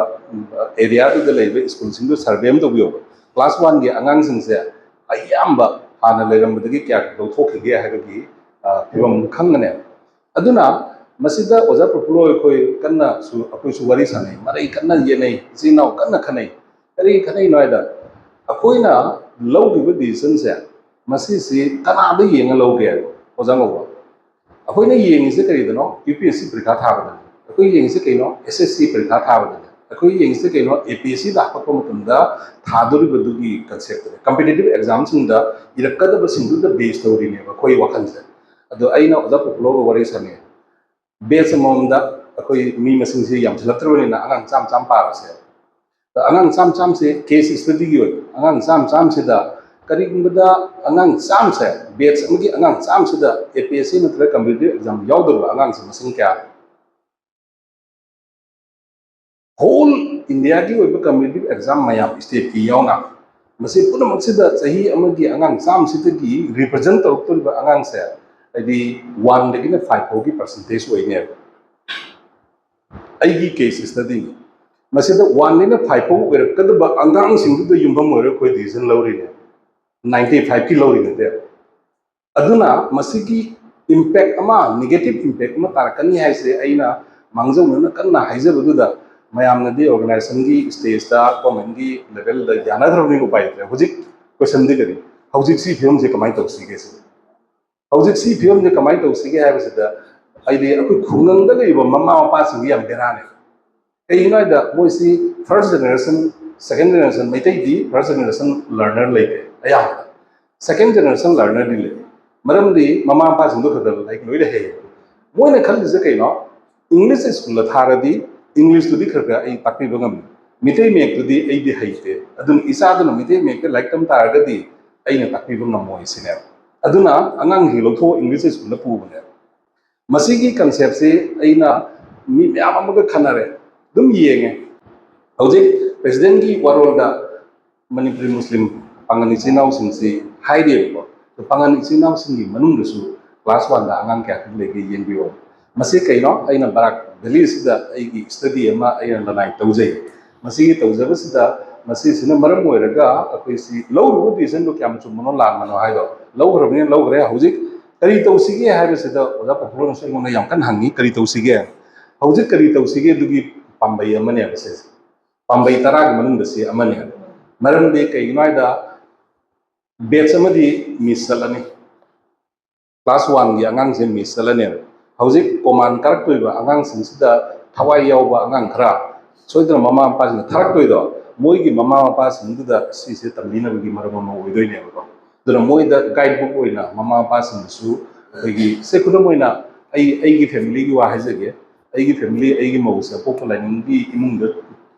ꯑꯦꯔꯤꯌꯥꯗꯨꯗ ꯂꯩꯕ ꯁ꯭ꯀꯨꯜꯁꯤꯡꯗꯨ ꯁꯔꯚꯦ ꯑꯃ ꯇꯧꯕꯤꯌꯣꯕ ꯀ꯭ꯂꯥꯁ 1ꯒꯤ ꯑꯉꯥꯡꯁꯤꯡꯁꯦ ꯑꯌꯥꯝꯕ ꯍꯥꯟꯅ ꯂꯩꯔꯝꯕꯗꯒꯤ ꯀꯌꯥ ꯂꯧꯊꯣꯛꯈꯤꯒꯦ ꯍꯥꯏꯕꯒꯤ ꯐꯤꯕꯝ ꯈꯪꯒꯅꯦꯕ ꯑꯗꯨꯅ ꯃꯁꯤꯗ ꯑꯣꯖꯥ ꯄ꯭ꯔꯐꯨꯜꯂꯣ ꯑꯩꯈꯣꯏ ꯀꯟꯅꯁꯨ ꯑꯩꯈꯣꯏꯁꯨ ꯋꯥꯔꯤ ꯁꯥꯟꯅꯩ ꯃꯔꯩ ꯀꯟꯅ ꯌꯦꯠꯅꯩ ꯏꯆꯤꯜ ꯏꯅꯥꯎ ꯀꯟꯅ ꯈꯟꯅꯩ ꯀꯔꯤ ꯈꯟꯅꯩꯅꯣ ꯍꯥꯏꯗ ꯑꯩꯈꯣꯏꯅ ꯂꯧꯔꯤꯕ ꯗꯤꯁꯤꯖꯟꯁꯦ ꯃꯁꯤꯁꯤ ꯀꯅꯥꯗ ꯌꯦꯡꯉ ꯂꯧꯒꯦ ꯑꯣꯖꯥ ꯉꯧꯕ ꯑꯩꯈꯣꯏꯅ ꯌꯦꯡꯉꯤꯁꯦ ꯀꯔꯤꯗꯅꯣ UPSC ꯄꯔꯤꯈꯥ ꯊꯥꯕꯗꯅꯤ ꯑꯩꯈꯣꯏ ꯌꯦꯡꯉꯤꯁꯦ ꯀꯩꯅꯣ SSC ꯄꯔꯤꯈꯥ ꯊꯥꯕꯗꯅꯤ ꯑꯩꯈꯣꯏ ꯌꯦꯡꯉꯤꯁꯦ ꯀꯩꯅꯣ APSC ꯂꯥꯛꯄ ꯃꯇꯝꯗ ꯊꯥꯗꯣꯔꯤꯕꯗꯨꯒꯤ ꯀꯟꯁꯦꯞꯇꯅꯤ ꯀꯝꯄꯤꯇꯤꯇꯤꯚ ꯑꯦꯛꯖꯥꯝꯁꯤꯡꯗ ꯏꯔꯛꯀꯗꯕꯁꯤꯡꯗꯨꯗ ꯕꯦꯁ ꯇꯧꯔꯤꯅꯦꯕ ꯑꯩꯈꯣꯏ ꯋꯥꯈꯜꯁꯦ ꯑꯗꯣ ꯑꯩꯅ ꯑꯣꯖꯥ ꯄ꯭ꯔꯐꯨꯜꯂꯣꯒ ꯋꯥꯔꯤ ꯁꯥꯟꯅꯩ ꯕꯦꯆ ꯑꯃꯃꯝꯗ ꯑꯩꯈꯣꯏ ꯃꯤ ꯃꯁꯤꯡꯁꯦ ꯌꯥꯝꯁꯤꯜꯂꯛꯇ꯭ꯔꯕꯅꯤꯅ ꯑꯉꯥꯡ ꯆꯥꯝ ꯄꯥꯔꯁꯦ ꯑꯉꯥꯡ ꯆꯥꯝꯁꯦ ꯀꯦꯁ ꯁ꯭ꯇꯗꯤꯒꯤ ꯑꯣꯏꯅ ꯑꯉꯥꯡ ꯆꯥꯝꯁꯤꯗ ꯀꯔꯤꯒꯨꯝꯕꯗ ꯑꯉꯥꯡ ꯆꯥꯝꯁꯦ ꯕꯦꯆ ꯑꯃꯒꯤ ꯑꯉꯥꯡ ꯆꯥꯝꯁꯤꯗ APSC ꯅꯠꯇ꯭ꯔꯒ ꯀꯝꯄꯤꯇꯤꯇꯤꯚ ꯑꯦꯛꯖꯥꯝ ꯌꯥꯎꯗꯕ ꯑꯉꯥꯡꯁꯦ ꯃꯁꯤꯡ ꯀꯌꯥ ꯍꯣꯜ ꯏꯟꯗꯤꯌꯥꯒꯤ ꯑꯣꯏꯕ ꯀꯝꯄꯤꯇꯤꯇꯤꯚ ꯑꯦꯛꯖꯥꯝ ꯃꯌꯥꯝ ꯁ꯭ꯇꯦꯠꯀꯤ ꯌꯥꯎꯅ ꯃꯁꯤ ꯄꯨꯝꯅꯃꯛꯁꯤꯗ ꯆꯍꯤ ꯑꯃꯒꯤ ꯑꯉꯥꯡ ꯆꯥꯝꯁꯤꯗꯒꯤ ꯔꯤꯄ꯭ꯔꯖꯦꯟ ꯇꯧꯔꯛꯇꯣꯔꯤꯕ ꯑꯉꯥꯡꯁꯦ ꯍꯥꯏꯗꯤ 1ꯗꯒꯤꯅ 5 ꯐꯥꯎꯒꯤ ꯄꯔꯁꯦꯟꯇꯦꯖ ꯑꯣꯏꯅꯦꯕ ꯑꯩꯒꯤ ꯀꯦꯁ ꯁ꯭ꯇꯗꯤꯅꯤ ꯃꯁꯤꯗ 1ꯗꯒꯤꯅ 5 ꯐꯥꯎ ꯑꯣꯏꯔꯛꯀꯗꯕ ꯑꯉꯥꯡꯁꯤꯡꯗꯨꯗ ꯌꯨꯝꯐꯝ ꯑꯣꯏꯔꯒ ꯑꯩꯈꯣꯏ ꯗꯤꯁꯤꯖꯟ ꯂꯧꯔꯤꯅꯦ 95ꯀꯤ ꯂꯧꯔꯤ ꯅꯠꯇꯦ ꯑꯗꯨꯅ ꯃꯁꯤꯒꯤ ꯏꯝꯄꯦꯛ ꯑꯃ ꯅꯦꯒꯦꯇꯤꯚ ꯏꯝꯄꯦꯛ ꯑꯃ ꯇꯥꯔꯛꯀꯅꯤ ꯍꯥꯏꯁꯦ ꯑꯩꯅ ꯃꯥꯡꯖꯧꯅꯅ ꯀꯟꯅ ꯍꯥꯏꯖꯕꯗꯨꯗ ꯃꯌꯥꯝꯅꯗꯤ ꯑꯣꯔꯒꯅꯥꯏꯖꯦꯁꯟꯒꯤ ꯁ꯭ꯇꯦꯖꯇ ꯒꯣꯔꯃꯦꯟꯒꯤ ꯂꯦꯚꯦꯜꯗ ꯌꯥꯅꯗ꯭ꯔꯕꯅꯤꯅ ꯎꯄꯥꯏ ꯂꯩꯇ꯭ꯔꯦ ꯍꯧꯖꯤꯛ ꯀꯣꯏꯁꯟꯗꯤ ꯀꯔꯤ ꯍꯧꯖꯤꯛ ꯁꯤ ꯐꯤꯕꯝꯁꯦ ꯀꯃꯥꯏꯅ ꯇꯧꯁꯤꯒꯦ ꯍꯧꯖꯤꯛ ꯁꯤ ꯐꯤꯕꯝꯁꯦ ꯀꯃꯥꯏꯅ ꯇꯧꯁꯤꯒꯦ ꯍꯥꯏꯕꯁꯤꯗ ꯍꯥꯏꯗꯤ ꯑꯩꯈꯣꯏ ꯈꯨꯡꯒꯪꯗ ꯂꯩꯔꯤꯕ ꯃꯃꯥ ꯃꯄꯥꯁꯤꯡꯒꯤ ꯌꯥꯝ ꯕꯦꯔꯥꯅꯦ ꯀꯩꯒꯤꯅꯣ ꯍꯥꯏꯕꯗ ꯃꯣꯏꯁꯤ ꯐꯥꯔꯁ ꯖꯦꯅꯦꯔꯦꯁꯟ ꯁꯦꯀꯦꯟ ꯖꯦꯅꯦꯔꯦꯁꯟ ꯃꯩꯇꯩꯗꯤ ꯐꯥꯔꯁ ꯖꯦꯅꯦꯔꯦꯁꯟ ꯂꯔꯅꯔ ꯂꯩꯇꯦ ꯑꯌꯥꯝꯕ ꯁꯦꯀꯦꯟ ꯖꯦꯅꯦꯔꯦꯁꯟ ꯂꯔꯅꯔꯗꯤ ꯂꯩ ꯃꯔꯝꯗꯤ ꯃꯃꯥ ꯃꯄꯥꯁꯤꯡꯗꯣ ꯈꯛꯇ ꯂꯥꯏꯔꯤꯛ ꯂꯣꯏꯅ ꯍꯩꯌꯦ ꯃꯣꯏꯅ ꯈꯜꯂꯤꯁꯦ ꯀꯩꯅꯣ ꯏꯪꯂꯤꯁ ꯁ꯭ꯀꯨꯜꯗ ꯊꯥꯔꯗꯤ ꯏꯪꯂꯤꯁꯇꯨꯗꯤ ꯈꯔ ꯑꯩ ꯇꯥꯛꯄꯤꯕ ꯉꯝꯃꯤ ꯃꯤꯇꯩ ꯃꯌꯦꯛꯇꯨꯗꯤ ꯑꯩꯗꯤ ꯍꯩꯇꯦ ꯑꯗꯨꯅ ꯏꯆꯥꯗꯨꯅ ꯃꯤꯇꯩ ꯃꯌꯦꯛꯇ ꯂꯥꯏꯔꯤꯛ ꯇꯝ ꯇꯥꯔꯒꯗꯤ ꯑꯩꯅ ꯇꯥꯛꯄꯤꯕ ꯉꯝꯃꯣꯏ ꯁꯤꯅꯦꯕ ꯑꯗꯨꯅ ꯑꯉꯥꯡꯁꯤꯡ ꯂꯧꯊꯣꯛꯑ ꯏꯪꯂꯤꯁ ꯁ꯭ꯀꯨꯜꯗ ꯄꯨꯕꯅꯦꯕ ꯃꯁꯤꯒꯤ ꯀꯟꯁꯦꯞꯁꯤ ꯑꯩꯅ ꯃꯤ ꯃꯌꯥꯝ ꯑꯃꯒ ꯈꯟꯅꯔꯦ ꯑꯗꯨꯝ ꯌꯦꯡꯉꯦ ꯍꯧꯖꯤꯛ ꯄ꯭ꯔꯦꯁꯤꯗꯦꯟꯒꯤ ꯋꯥꯔꯣꯜꯗ ꯃꯅꯤꯄꯨꯔꯤ ꯃꯨꯁꯂꯤꯝ ꯄꯥꯉꯜ ꯏꯆꯤꯜ ꯏꯅꯥꯎꯁꯤꯡꯁꯤ ꯍꯥꯏꯔꯤꯕꯀꯣ ꯄꯥꯉꯜ ꯏꯆꯤꯜ ꯏꯅꯥꯎꯁꯤꯡꯒꯤ ꯃꯅꯨꯡꯗꯁꯨ ꯀ꯭ꯂꯥꯁ 1ꯗ ꯑꯉꯥꯡ ꯀꯌꯥ ꯂꯩꯒꯦ ꯌꯦꯡꯕꯤꯌꯣ ꯃꯁꯤ ꯀꯩꯅꯣ ꯑꯩꯅ ꯕꯔꯥꯛ ꯚꯦꯂꯤꯁꯤꯗ ꯑꯩꯒꯤ ꯁ꯭ꯇꯗꯤ ꯑꯃ ꯑꯩꯅ ꯂꯅꯥꯏ ꯇꯧꯖꯩ ꯃꯁꯤꯒꯤ ꯇꯧꯖꯕꯁꯤꯗ ꯃꯁꯤꯁꯤꯅ ꯃꯔꯝ ꯑꯣꯏꯔꯒ ꯑꯩꯈꯣꯏꯁꯤ ꯂꯧꯔꯤꯕ ꯗꯤꯁꯤꯖꯟꯗꯨ ꯀꯌꯥꯝ ꯆꯨꯝꯕꯅꯣ ꯂꯥꯟꯕꯅꯣ ꯍꯥꯏꯗꯣ ꯂꯧꯈ꯭ꯔꯕꯅꯤꯅ ꯂꯧꯈ꯭ꯔꯦ ꯍꯧꯖꯤꯛ ꯀꯔꯤ ꯇꯧꯁꯤꯒꯦ ꯍꯥꯏꯕꯁꯤꯗ ꯑꯣꯖꯥ ꯄ꯭ꯔꯐꯨꯜꯂꯣꯅꯁꯨ ꯑꯩꯉꯣꯟꯗ ꯌꯥꯝ ꯀꯟꯅ ꯍꯪꯉꯤ ꯀꯔꯤ ꯇꯧꯁꯤꯒꯦ ꯍꯧꯖꯤꯛ ꯀꯔꯤ ꯇꯧꯁꯤꯒꯦ ꯑꯗꯨꯒꯤ ꯄꯥꯝꯕꯩ ꯑꯃꯅꯦꯕ ꯁꯤꯁꯦ ꯄꯥꯝꯕꯩ 10ꯒꯤ ꯃꯅꯨꯡꯗ ꯁꯤ ꯑꯃꯅꯦ ꯃꯔꯝꯗꯤ ꯀꯩꯒꯤꯅꯣ ꯍꯥꯏꯗ ꯕꯦꯆ ꯑꯃꯗꯤ ꯃꯤꯁ ꯆꯠꯂꯅꯤ ꯀ꯭ꯂꯥꯁ 1ꯒꯤ ꯑꯉꯥꯡꯁꯦ ꯃꯤꯁ ꯆꯠꯂꯅꯦꯕ ꯍꯧꯖꯤꯛ ꯀꯣꯃꯥꯟ ꯀꯥꯔꯛꯇꯣꯏꯕ ꯑꯉꯥꯡꯁꯤꯡꯁꯤꯗ ꯊꯋꯥꯏ ꯌꯥꯎꯕ ꯑꯉꯥꯡ ꯈꯔ ꯁꯣꯏꯗꯅ ꯃꯃꯥ ꯃꯄꯥꯁꯤꯡꯅ ꯊꯥꯔꯛꯇꯣꯏꯗꯣ ꯃꯣꯏꯒꯤ ꯃꯃꯥ ꯃꯄꯥꯁꯤꯡꯗꯨꯗ ꯁꯤꯁꯦ ꯇꯝꯕꯤꯅꯕꯒꯤ ꯃꯔꯝ ꯑꯃ ꯑꯣꯏꯗꯣꯏꯅꯦꯕꯀꯣ ꯑꯗꯨꯅ ꯃꯣꯏꯗ ꯒꯥꯏꯗ ꯕꯨꯛ ꯑꯣꯏꯅ ꯃꯃꯥ ꯃꯄꯥꯁꯤꯡꯗꯁꯨ ꯑꯩꯈꯣꯏꯒꯤ ꯁꯦ ꯈꯨꯗꯝ ꯑꯣꯏꯅ ꯑꯩꯒꯤ ꯐꯦꯃꯤꯂꯤꯒꯤ ꯋꯥ ꯍꯥꯏꯖꯒꯦ ꯑꯩꯒꯤ ꯐꯦꯃꯤꯂꯤ ꯑꯩꯒꯤ ꯃꯧꯁꯦ ꯑꯄꯣꯛꯄ ꯂꯥꯏꯅꯤꯡꯒꯤ ꯏꯃꯨꯡꯗ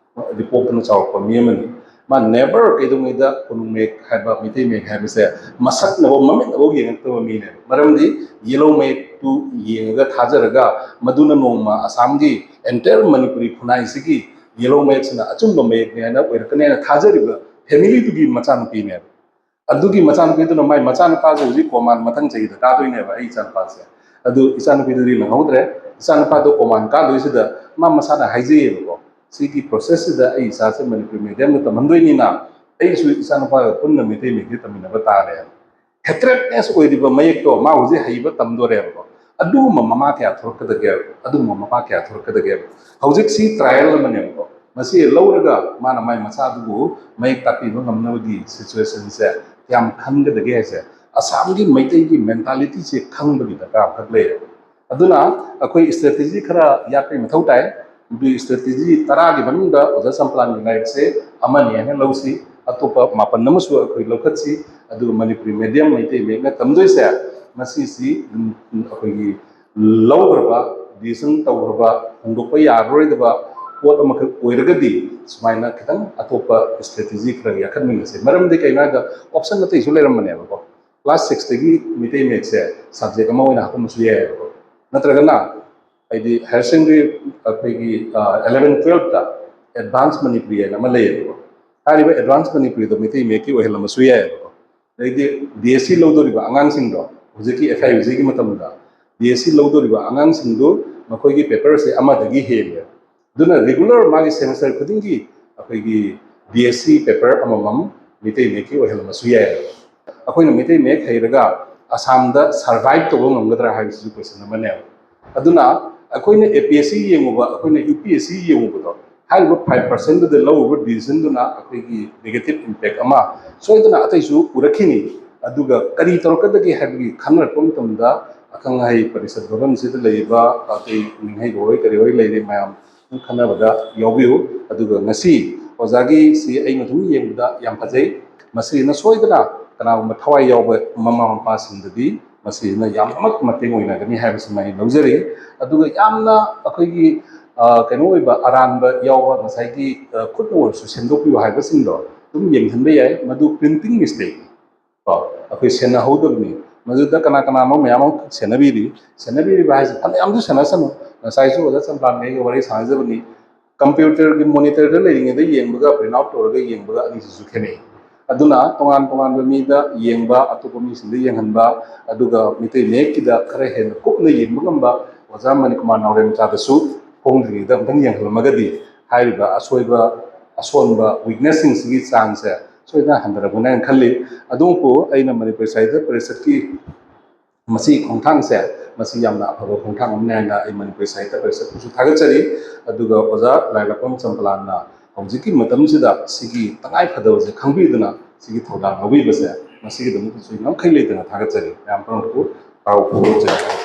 ꯄꯣꯛꯇꯅ ꯆꯥꯎꯔꯛꯄ ꯃꯤ ꯑꯃꯅꯤ ꯃꯥ ꯅꯦꯕꯔ ꯀꯩꯗꯧꯉꯩꯗ ꯀꯣꯅꯨꯡ ꯃꯌꯦꯛ ꯍꯥꯏꯕ ꯃꯩꯇꯩ ꯃꯌꯦꯛ ꯍꯥꯏꯕꯁꯦ ꯃꯁꯛꯅꯕ ꯃꯃꯤꯠꯅꯐꯥꯎ ꯌꯦꯡꯉꯛꯇꯕ ꯃꯤꯅꯦꯕ ꯃꯔꯝꯗꯤ ꯌꯦꯂꯣ ꯃꯌꯦꯛꯇꯨ ꯌꯦꯡꯉꯒ ꯊꯥꯖꯔꯒ ꯃꯗꯨꯅ ꯅꯣꯡꯃ ꯑꯁꯥꯝꯒꯤ ꯑꯦꯟꯇꯌꯔ ꯃꯅꯤꯄꯨꯔꯤ ꯈꯨꯟꯅꯥꯏꯁꯤꯒꯤ ꯌꯦꯂꯣ ꯃꯌꯦꯛꯁꯤꯅ ꯑꯆꯨꯝꯕ ꯃꯌꯦꯛꯅꯤ ꯍꯥꯏꯅ ꯑꯣꯏꯔꯛꯀꯅꯤ ꯍꯥꯏꯅ ꯊꯥꯖꯔꯤꯕ ꯐꯦꯃꯤꯂꯤꯗꯨꯒꯤ ꯃꯆꯥꯅꯨꯄꯤꯅꯦꯕ ꯑꯗꯨꯒꯤ ꯃꯆꯥꯅꯨꯄꯤꯗꯨꯅ ꯃꯥꯏ ꯃꯆꯥꯅꯨꯄꯥꯁꯦ ꯍꯧꯖꯤꯛ ꯀꯣꯃꯥꯟ ꯃꯊꯪ ꯆꯍꯤꯗ ꯀꯥꯗꯣꯏꯅꯦꯕ ꯑꯩ ꯏꯆꯥꯅꯨꯄꯥꯁꯦ ꯑꯗꯨ ꯏꯆꯥꯅꯨꯄꯤꯗꯨꯗꯤ ꯅꯪꯍꯧꯗ꯭ꯔꯦ ꯏꯆꯥꯅꯨꯄꯥꯗꯣ ꯀꯣꯃꯥꯟ ꯀꯥꯗꯣꯏꯁꯤꯗ ꯃꯥ ꯃꯁꯥꯅ ꯍꯥꯏꯖꯩꯌꯦꯕꯀꯣ ꯁꯤꯒꯤ ꯄ꯭ꯔꯣꯁꯦꯁꯁꯤꯗ ꯑꯩ ꯏꯆꯥꯁꯦ ꯃꯅꯤꯄꯨꯔꯤ ꯃꯦꯗꯤꯌꯝꯗ ꯇꯝꯍꯟꯗꯣꯏꯅꯤꯅ ꯑꯩꯁꯨ ꯏꯆꯥꯅꯨꯄꯥꯒ ꯄꯨꯟꯅ ꯃꯩꯇꯩ ꯃꯌꯦꯛꯁꯦ ꯇꯝꯃꯤꯟꯅꯕ ꯇꯥꯔꯦ ꯍꯦꯇ꯭ꯔꯦꯠꯅꯦꯁ ꯑꯣꯏꯔꯤꯕ ꯃꯌꯦꯛꯇꯣ ꯃꯥ ꯍꯧꯖꯤꯛ ꯍꯩꯕ ꯇꯝꯗꯣꯔꯦꯕꯀꯣ ꯑꯗꯨꯒꯨꯝꯕ ꯃꯃꯥ ꯀꯌꯥ ꯊꯣꯔꯛꯀꯗꯒꯦꯕ ꯑꯗꯨꯒꯨꯝꯕ ꯃꯄꯥ ꯀꯌꯥ ꯊꯣꯔꯛꯀꯗꯒꯦꯕ ꯍꯧꯖꯤꯛꯁꯤ ꯇ꯭ꯔꯥꯏꯌꯦꯜ ꯑꯃꯅꯦꯕꯀꯣ ꯃꯁꯤ ꯂꯧꯔꯒ ꯃꯥꯅ ꯃꯥꯏ ꯃꯆꯥꯗꯨꯕꯨ ꯃꯌꯦꯛ ꯇꯥꯛꯄꯤꯕ ꯉꯝꯅꯕꯒꯤ ꯁꯤꯆꯨꯋꯦꯁꯟꯁꯦ ꯀꯌꯥꯝ ꯈꯟꯒꯗꯒꯦ ꯍꯥꯏꯁꯦ ꯑꯁꯥꯝꯒꯤ ꯃꯩꯇꯩꯒꯤ ꯃꯦꯟꯇꯥꯂꯤꯇꯤꯁꯦ ꯈꯪꯕꯒꯤ ꯗꯔꯀꯥꯔ ꯑꯃꯈꯛ ꯂꯩꯔꯦ ꯑꯗꯨꯅ ꯑꯩꯈꯣꯏ ꯏꯁꯇ꯭ꯔꯦꯇꯦꯖꯤ ꯈꯔ ꯌꯥꯠꯄꯒꯤ ꯃꯊꯧ ꯇꯥꯏ ꯃꯗꯨꯒꯤ ꯏꯁꯇ꯭ꯔꯦꯇꯦꯖꯤ 10ꯒꯤ ꯃꯅꯨꯡꯗ ꯑꯣꯖꯥ ꯁꯝꯄ꯭ꯂꯥꯟꯒꯤ ꯂꯥꯏꯔꯤꯛꯁꯦ ꯑꯃꯅꯤ ꯍꯥꯏꯅ ꯂꯧꯁꯤ ꯑꯇꯣꯞꯄ 7 ꯑꯃꯁꯨ ꯑꯩꯈꯣꯏ ꯂꯧꯈꯠꯁꯤ ꯑꯗꯨꯒ ꯃꯅꯤꯄꯨꯔꯤ ꯃꯦꯗꯤꯌꯝ ꯃꯩꯇꯩ ꯃꯌꯦꯛꯅ ꯇꯝꯗꯣꯏꯁꯦ ꯃꯁꯤꯁꯤ ꯑꯩꯈꯣꯏꯒꯤ ꯂꯧꯈ꯭ꯔꯕ ꯗꯤꯁꯤꯖꯟ ꯇꯧꯈ꯭ꯔꯕ ꯍꯣꯡꯗꯣꯛꯄ ꯌꯥꯔꯔꯣꯏꯗꯕ ꯄꯣꯠ ꯑꯃꯈꯛ ꯑꯣꯏꯔꯒꯗꯤ ꯁꯨꯃꯥꯏꯅ ꯈꯤꯇꯪ ꯑꯇꯣꯞꯄ ꯏꯁꯇ꯭ꯔꯦꯇꯦꯖꯤ ꯈꯔ ꯌꯥꯈꯠꯃꯤꯟꯅꯁꯦ ꯃꯔꯝꯗꯤ ꯀꯩꯅꯣ ꯍꯥꯏꯕꯗ ꯑꯣꯞꯁꯟ ꯑꯇꯩꯁꯨ ꯂꯩꯔꯝꯕꯅꯦꯕꯀꯣ ꯀ꯭ꯂꯥꯁ 6ꯇꯒꯤ ꯃꯩꯇꯩ ꯃꯌꯦꯛꯁꯦ ꯁꯕꯖꯦꯛ ꯑꯃ ꯑꯣꯏꯅ ꯍꯥꯞꯄꯝꯕꯁꯨ ꯌꯥꯏꯑꯕꯀꯣ ꯅꯠꯇ꯭ꯔꯒꯅ ꯍꯥꯏꯗꯤ ꯍꯥꯌꯔ ꯁꯦꯀꯦꯟꯗꯔꯤ ꯑꯩꯈꯣꯏꯒꯤ 11 12ꯇ ꯑꯦꯗꯚꯥꯟꯁ ꯃꯅꯤꯄꯨꯔꯤ ꯍꯥꯏꯅ ꯑꯃ ꯂꯩꯌꯦꯕꯀꯣ ꯍꯥꯏꯔꯤꯕ ꯑꯦꯗꯚꯥꯟꯁ ꯃꯅꯤꯄꯨꯔꯤꯗꯣ ꯃꯩꯇꯩ ꯃꯌꯦꯛꯀꯤ ꯑꯣꯏꯍꯜꯂꯝꯕꯁꯨ ꯌꯥꯏꯑꯕꯀꯣ ꯑꯗꯩꯗꯤ DSC ꯂꯧꯗꯣꯔꯤꯕ ꯑꯉꯥꯡꯁꯤꯡꯗꯣ ꯍꯧꯖꯤꯛꯀꯤ FIUGꯒꯤ ꯃꯇꯝꯗ DSC ꯂꯧꯗꯣꯔꯤꯕ ꯑꯉꯥꯡꯁꯤꯡꯗꯨ ꯃꯈꯣꯏꯒꯤ ꯄꯦꯄꯔꯁꯦ ꯑꯃꯗꯒꯤ ꯍꯦꯜꯂꯦ ꯑꯗꯨꯅ ꯔꯤꯒꯨꯂꯔ ꯃꯥꯒꯤ ꯁꯦꯃꯤꯁꯇꯔ ꯈꯨꯗꯤꯡꯒꯤ ꯑꯩꯈꯣꯏꯒꯤ DSC ꯄꯦꯄꯔ ꯑꯃꯃꯝ ꯃꯩꯇꯩ ꯃꯌꯦꯛꯀꯤ ꯑꯣꯏꯍꯜꯂꯝꯕꯁꯨ ꯌꯥꯏꯑꯕ ꯑꯩꯈꯣꯏꯅ ꯃꯩꯇꯩ ꯃꯌꯦꯛ ꯍꯩꯔꯒ ꯑꯁꯥꯝꯗ ꯁꯔꯚꯥꯏꯚ ꯇꯧꯕ ꯉꯝꯒꯗ꯭ꯔꯥ ꯍꯥꯏꯕꯁꯤꯁꯨ ꯀ꯭ꯋꯦꯁꯟ ꯑꯃꯅꯦꯕ ꯑꯗꯨꯅ ꯑꯩꯈꯣꯏꯅ APSC ꯌꯦꯡꯉꯨꯕ ꯑꯩꯈꯣꯏꯅ UPSC ꯌꯦꯡꯉꯨꯕꯗꯣ ꯍꯥꯏꯔꯤꯕ 5%ꯗꯨꯗ ꯂꯧꯔꯤꯕ ꯗꯤꯁꯤꯖꯟꯗꯨꯅ ꯑꯩꯈꯣꯏꯒꯤ ꯅꯦꯒꯦꯇꯤꯚ ꯏꯝꯄꯦꯛ ꯑꯃ ꯁꯣꯏꯗꯅ ꯑꯇꯩꯁꯨ ꯎꯔꯛꯈꯤꯅꯤ ꯑꯗꯨꯒ ꯀꯔꯤ ꯇꯧꯔꯛꯀꯗꯒꯦ ꯍꯥꯏꯕꯒꯤ ꯈꯟꯅꯔꯛꯄ ꯃꯇꯝꯗ ꯑꯈꯪ ꯑꯍꯩ ꯄꯔꯤꯁꯠ ꯚꯕꯟꯁꯤꯗ ꯂꯩꯔꯤꯕ ꯑꯇꯩ ꯅꯤꯡꯍꯩꯕ ꯍꯣꯏ ꯀꯔꯤ ꯍꯣꯏ ꯂꯩꯔꯤ ꯃꯌꯥꯝ ꯈꯟꯅꯕꯗ ꯌꯥꯎꯕꯤꯌꯨ ꯑꯗꯨꯒ ꯉꯁꯤ ꯑꯣꯖꯥꯒꯤꯁꯤ ꯑꯩꯅ ꯑꯗꯨꯝ ꯌꯦꯡꯕꯗ ꯌꯥꯝ ꯐꯖꯩ ꯃꯁꯤꯅ ꯁꯣꯏꯗꯅ ꯀꯅꯥꯒꯨꯝꯕ ꯊꯋꯥꯏ ꯌꯥꯎꯕ ꯃꯃꯥ ꯃꯄꯥꯁꯤꯡꯗꯗꯤ ꯃꯁꯤꯅ ꯌꯥꯝꯅꯃꯛ ꯃꯇꯦꯡ ꯑꯣꯏꯅꯒꯅꯤ ꯍꯥꯏꯕꯁꯤꯃ ꯑꯩ ꯂꯧꯖꯔꯤ ꯑꯗꯨꯒ ꯌꯥꯝꯅ ꯑꯩꯈꯣꯏꯒꯤ ꯀꯩꯅꯣ ꯑꯣꯏꯕ ꯑꯔꯥꯟꯕ ꯌꯥꯎꯕ ꯉꯁꯥꯏꯒꯤ ꯈꯨꯠꯅ ꯑꯣꯏꯔꯁꯨ ꯁꯦꯝꯗꯣꯛꯄꯤꯌꯨ ꯍꯥꯏꯕꯁꯤꯡꯗꯣ ꯑꯗꯨꯝ ꯌꯦꯡꯍꯟꯕ ꯌꯥꯏ ꯃꯗꯨ ꯄ꯭ꯔꯤꯟꯇꯤꯡ ꯃꯤꯁꯇꯦꯛꯅꯤ ꯀꯣ ꯑꯩꯈꯣꯏ ꯁꯦꯟꯅꯍꯧꯗꯕꯅꯤ ꯃꯗꯨꯗ ꯀꯅꯥꯅꯣ ꯃꯌꯥꯝ ꯑꯃ ꯁꯦꯟꯅꯕꯤꯔꯤꯕ ꯍꯥꯏꯁꯦ ꯐꯅꯌꯥꯝꯁꯨ ꯁꯦꯟꯅꯁꯅꯨ ꯉꯁꯥꯏꯁꯨ ꯑꯣꯖꯥ ꯆꯝꯄ꯭ꯂꯥꯟꯒ ꯑꯩꯒ ꯋꯥꯔꯤ ꯁꯥꯟꯅꯖꯕꯅꯤ ꯀꯝꯄ꯭ꯌꯨꯇꯔꯒꯤ ꯃꯣꯅꯤꯇꯔꯗ ꯂꯩꯔꯤꯉꯩꯗ ꯌꯦꯡꯕꯒ ꯄ꯭ꯔꯤꯟꯠ ꯑꯥꯎꯠ ꯇꯧꯔꯒ ꯌꯦꯡꯕꯒ ꯑꯅꯤꯁꯤꯁꯨ ꯈꯦꯠꯅꯩ ꯑꯗꯨꯅ ꯇꯣꯉꯥꯟ ꯇꯣꯉꯥꯟꯕ ꯃꯤꯗ ꯌꯦꯡꯕ ꯑꯇꯣꯞꯄ ꯃꯤꯁꯤꯡꯗ ꯌꯦꯡꯍꯟꯕ ꯑꯗꯨꯒ ꯃꯩꯇꯩ ꯃꯌꯦꯛꯀꯤꯗ ꯈꯔ ꯍꯦꯟꯅ ꯀꯨꯞꯅ ꯌꯦꯡꯕ ꯉꯝꯕ ꯑꯣꯖꯥ ꯃꯅꯤꯀꯨꯃꯥꯔ ꯅꯥꯎꯔꯦꯝꯆꯥꯗꯁꯨ ꯐꯣꯡꯗ꯭ꯔꯤꯉꯩꯗ ꯑꯃꯨꯛꯇꯪ ꯌꯦꯡꯍꯜꯂꯝꯃꯒꯗꯤ ꯍꯥꯏꯔꯤꯕ ꯑꯁꯣꯟꯕ ꯋꯤꯛꯅꯦꯁꯁꯤꯡꯁꯤꯒꯤ ꯆꯥꯡꯁꯦ ꯁꯣꯏꯗꯅ ꯍꯟꯊꯔꯛꯄꯅꯤ ꯍꯥꯏꯅ ꯈꯜꯂꯤ ꯑꯗꯨꯕꯨ ꯑꯩꯅ ꯃꯅꯤꯄꯨꯔꯤ ꯁꯥꯍꯤꯇ꯭ꯌ ꯄꯔꯤꯁꯠꯀꯤ ꯃꯁꯤ ꯈꯣꯡꯊꯥꯡꯁꯦ ꯃꯁꯤ ꯌꯥꯝꯅ ꯑꯐꯕ ꯈꯣꯡꯊꯥꯡ ꯑꯃꯅꯤ ꯍꯥꯏꯅ ꯑꯩ ꯃꯅꯤꯄꯨꯔꯤ ꯁꯥꯍꯤꯇ꯭ꯌ ꯄꯔꯤꯁꯠꯄꯨꯁꯨ ꯊꯥꯒꯠꯆꯔꯤ ꯑꯗꯨꯒ ꯑꯣꯖꯥ ꯂꯥꯏꯔꯂꯛꯄꯝ ꯆꯝꯄꯂꯥꯟꯅ ꯍꯧꯖꯤꯛꯀꯤ ꯃꯇꯝꯁꯤꯗ ꯁꯤꯒꯤ ꯇꯉꯥꯏꯐꯗꯕꯁꯦ ꯈꯪꯕꯤꯗꯨꯅ ꯁꯤꯒꯤ ꯊꯧꯗꯥꯡ ꯂꯧꯕꯤꯕꯁꯦ ꯃꯁꯤꯒꯤꯗꯃꯛꯇꯁꯨ ꯉꯝꯈꯩ ꯂꯩꯇꯅ ꯊꯥꯒꯠꯆꯔꯤ ꯃꯌꯥꯝ ꯄꯨꯝꯅꯃꯛꯄꯨ ꯍꯔꯥꯎ ꯐꯣꯡꯗꯣꯛꯆꯔꯤ